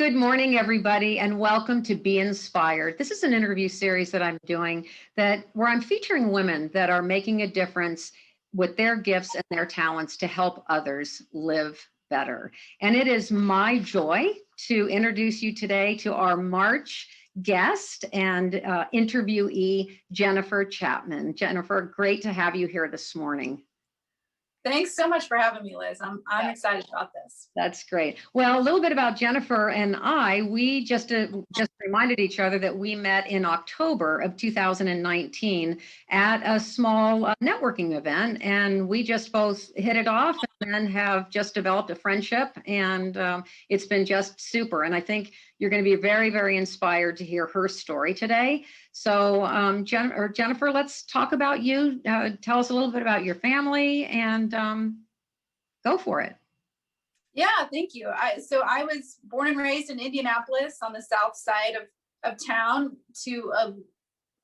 Good morning, everybody, and welcome to Be Inspired. This is an interview series that I'm doing where I'm featuring women that are making a difference with their gifts and their talents to help others live better. And it is my joy to introduce you today to our March guest and interviewee, Jennifer Chapman. Jennifer, great to have you here this morning. Thanks so much for having me, Liz. I'm excited about this. That's great. Well, a little bit about Jennifer and I. We just reminded each other that we met in October of 2019 at a small networking event, and we just both hit it off and then have just developed a friendship, and it's been just super. And I think you're going to be very, very inspired to hear her story today. So Jennifer, let's talk about you. Tell us a little bit about your family and go for it. Yeah, thank you. So I was born and raised in Indianapolis on the south side of town to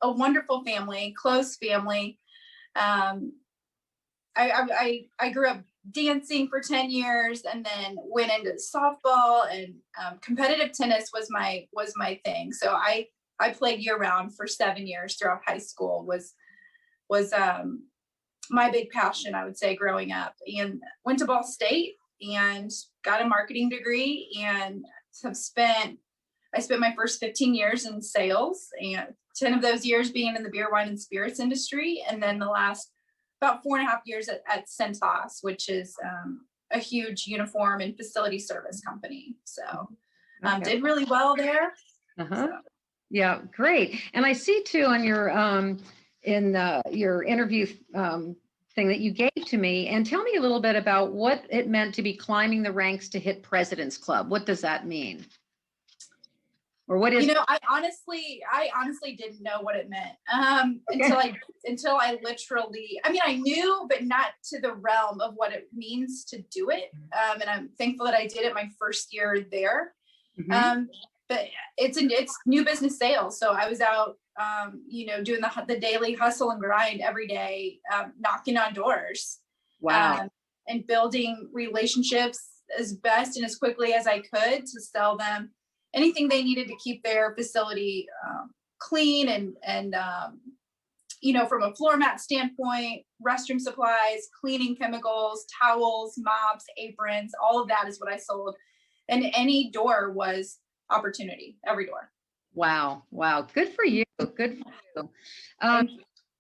a wonderful family, close family. I grew up dancing for 10 years and then went into softball, and competitive tennis was my thing. So I played year round for 7 years throughout high school, was my big passion, I would say, growing up, and went to Ball State and got a marketing degree, and I spent my first 15 years in sales, and 10 of those years being in the beer, wine, and spirits industry. And then the last about 4.5 years at Centos, which is a huge uniform and facility service company. So did really well there. So. Yeah, great. And I see too on your your interview thing that you gave to me, and tell me a little bit about what it meant to be climbing the ranks to hit President's Club. What does that mean? Or what is? I honestly didn't know what it meant until I literally. I mean, I knew, but not to the realm of what it means to do it. And I'm thankful that I did it my first year there. Mm-hmm. But it's new business sales. So I was out, doing the daily hustle and grind every day, knocking on doors. Wow. And building relationships as best and as quickly as I could to sell them anything they needed to keep their facility clean and from a floor mat standpoint, restroom supplies, cleaning chemicals, towels, mops, aprons, all of that is what I sold. And any door was opportunity, every door. Wow. Good for you.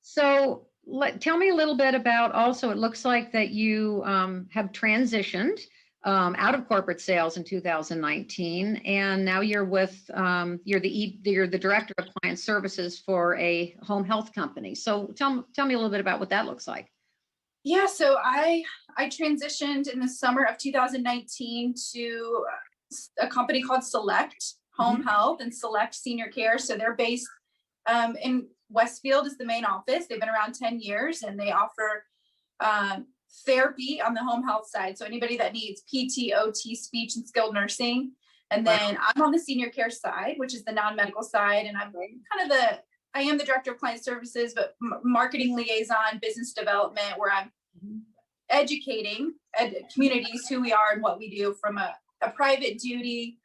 So tell me a little bit about, also, it looks like that you have transitioned out of corporate sales in 2019, and now you're with you're the director of client services for a home health company. So tell me a little bit about what that looks like. Yeah, so I transitioned in the summer of 2019 to a company called Select Home Health and Select Senior Care. So they're based in Westfield is the main office. They've been around 10 years, and they offer therapy on the home health side. So anybody that needs PT, OT, speech, and skilled nursing. And then I'm on the senior care side, which is the non-medical side. And I'm I am the director of client services, but marketing liaison, business development, where I'm educating communities who we are and what we do from a private duty,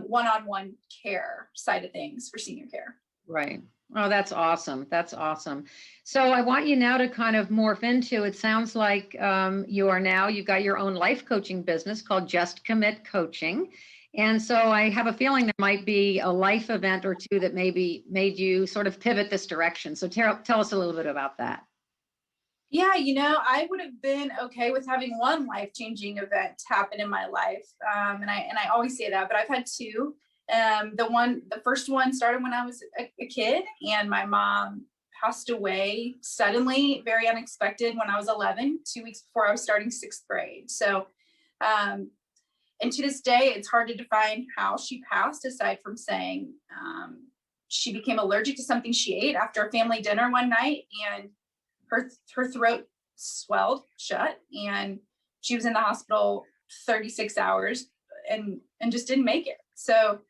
one-on-one care side of things for senior care. Right. Oh, that's awesome. So I want you now to kind of morph into, it sounds like you've got your own life coaching business called Just Commit Coaching. And so I have a feeling there might be a life event or two that maybe made you sort of pivot this direction. So tell us a little bit about that. Yeah, I would have been okay with having one life-changing event happen in my life. And I always say that, but I've had two. The first one started when I was a kid, and my mom passed away suddenly, very unexpected, when I was 11, 2 weeks before I was starting 6th grade. So, and to this day, it's hard to define how she passed, aside from saying she became allergic to something she ate after a family dinner one night, and her throat swelled shut, and she was in the hospital 36 hours and just didn't make it. So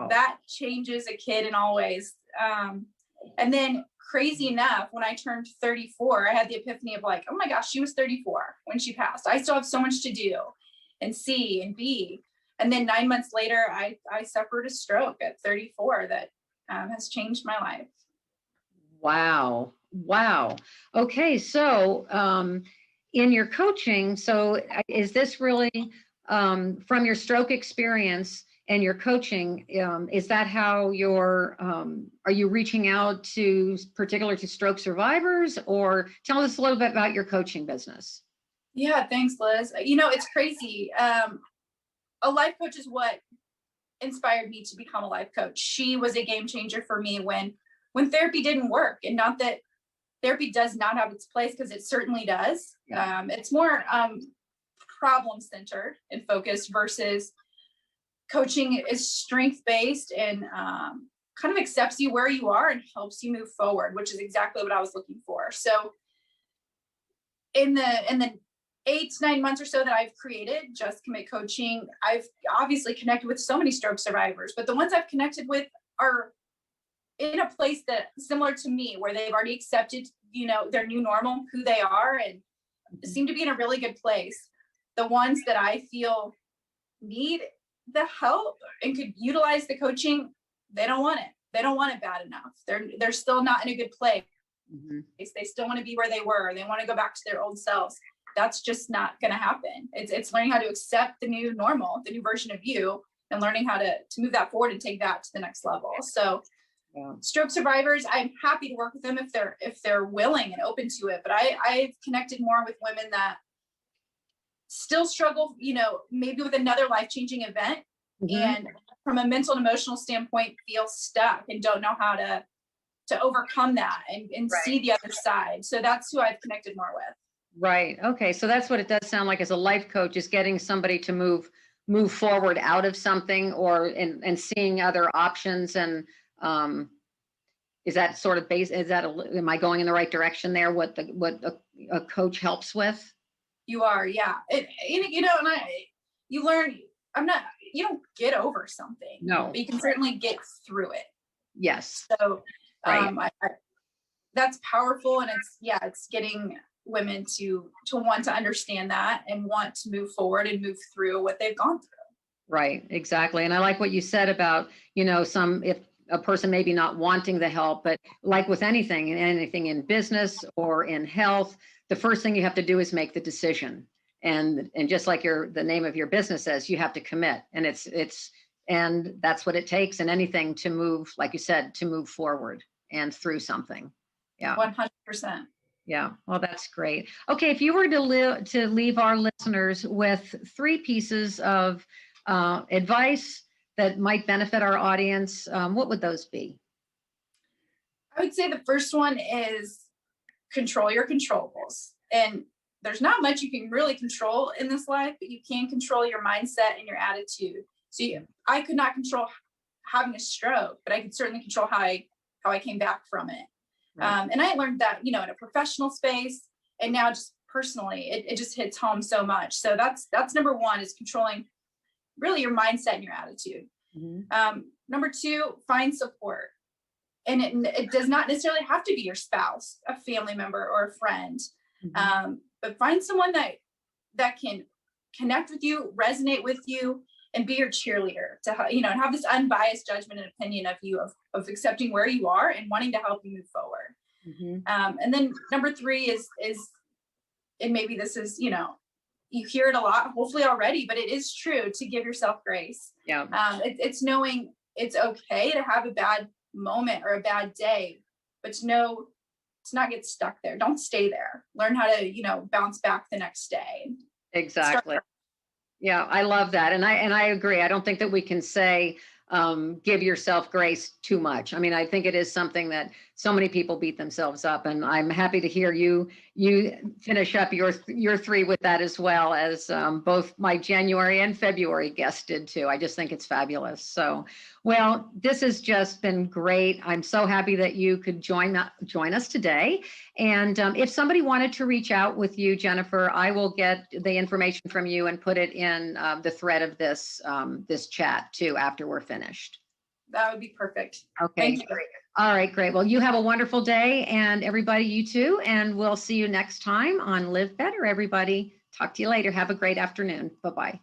that changes a kid in all ways. And then, crazy enough, when I turned 34, I had the epiphany of like, oh my gosh, she was 34 when she passed. I still have so much to do and see and be. And then 9 months later, I suffered a stroke at 34 that has changed my life. Wow. Wow. Okay. So, in your coaching, so is this really, from your stroke experience and your coaching, is that how are you reaching out to stroke survivors, or tell us a little bit about your coaching business? Yeah, thanks, Liz. It's crazy. A life coach is what inspired me to become a life coach. She was a game changer for me when therapy didn't work, and not that therapy does not have its place, because it certainly does. Yeah. It's more problem centered and focused, versus coaching is strength based and kind of accepts you where you are and helps you move forward, which is exactly what I was looking for. So in the 8 to 9 months or so that I've created Just Commit Coaching, I've obviously connected with so many stroke survivors, but the ones I've connected with are in a place that similar to me, where they've already accepted, their new normal, who they are, and seem to be in a really good place. The ones that I feel need the help and could utilize the coaching, they don't want it. They don't want it bad enough. They're still not in a good place. Mm-hmm. They still want to be where they were. They want to go back to their old selves. That's just not going to happen. It's learning how to accept the new normal, the new version of you, and learning how to move that forward and take that to the next level. So Yeah. stroke survivors, I'm happy to work with them if they're willing and open to it. But I've connected more with women that still struggle, maybe with another life-changing event, Mm-hmm. and from a mental and emotional standpoint, feel stuck and don't know how to overcome that and Right. see the other side. So that's who I've connected more with. Right. Okay. So that's what it does sound like as a life coach, is getting somebody to move forward out of something, or and seeing other options. And is that sort of am I going in the right direction there? What a coach helps with? You are, yeah. And you learn. You don't get over something. No. But you can certainly get through it. Yes. So Right. that's powerful, and it's getting women to want to understand that and want to move forward and move through what they've gone through. Right, exactly. And I like what you said about, if a person maybe not wanting the help, but like with anything in business or in health, the first thing you have to do is make the decision. And just like the name of your business says, you have to commit. And and that's what it takes in anything to move, like you said, to move forward and through something. Yeah. 100%. Yeah, well, that's great. Okay, if you were to leave our listeners with 3 pieces of advice that might benefit our audience, what would those be? I would say the first one is control your controllables. And there's not much you can really control in this life, but you can control your mindset and your attitude. So I could not control having a stroke, but I could certainly control how I came back from it. Right. And I learned that, in a professional space, and now just personally, it just hits home so much. So that's number 1, is controlling really your mindset and your attitude. Mm-hmm. Number 2, find support. And it does not necessarily have to be your spouse, a family member, or a friend. Mm-hmm. But find someone that can connect with you, resonate with you, and be your cheerleader to, and have this unbiased judgment and opinion of you, of accepting where you are and wanting to help you move forward. Mm-hmm. And then number 3 is, and maybe this is, you hear it a lot, hopefully already, but it is true, to give yourself grace. Yeah. It's knowing it's okay to have a bad moment or a bad day, but to not get stuck there. Don't stay there. Learn how to, bounce back the next day. Exactly. Yeah, I love that. And I agree. I don't think that we can say, give yourself grace too much. I mean, I think it is something that so many people beat themselves up, and I'm happy to hear you finish up your 3 with that, as well as both my January and February guests did too. I just think it's fabulous. So, well, this has just been great. I'm so happy that you could join us today. And if somebody wanted to reach out with you, Jennifer, I will get the information from you and put it in the thread of this chat too after we're finished. That would be perfect. Okay. Thank you. Great. All right, great. Well, you have a wonderful day, and everybody, you too. And we'll see you next time on Live Better, everybody. Talk to you later. Have a great afternoon. Bye-bye.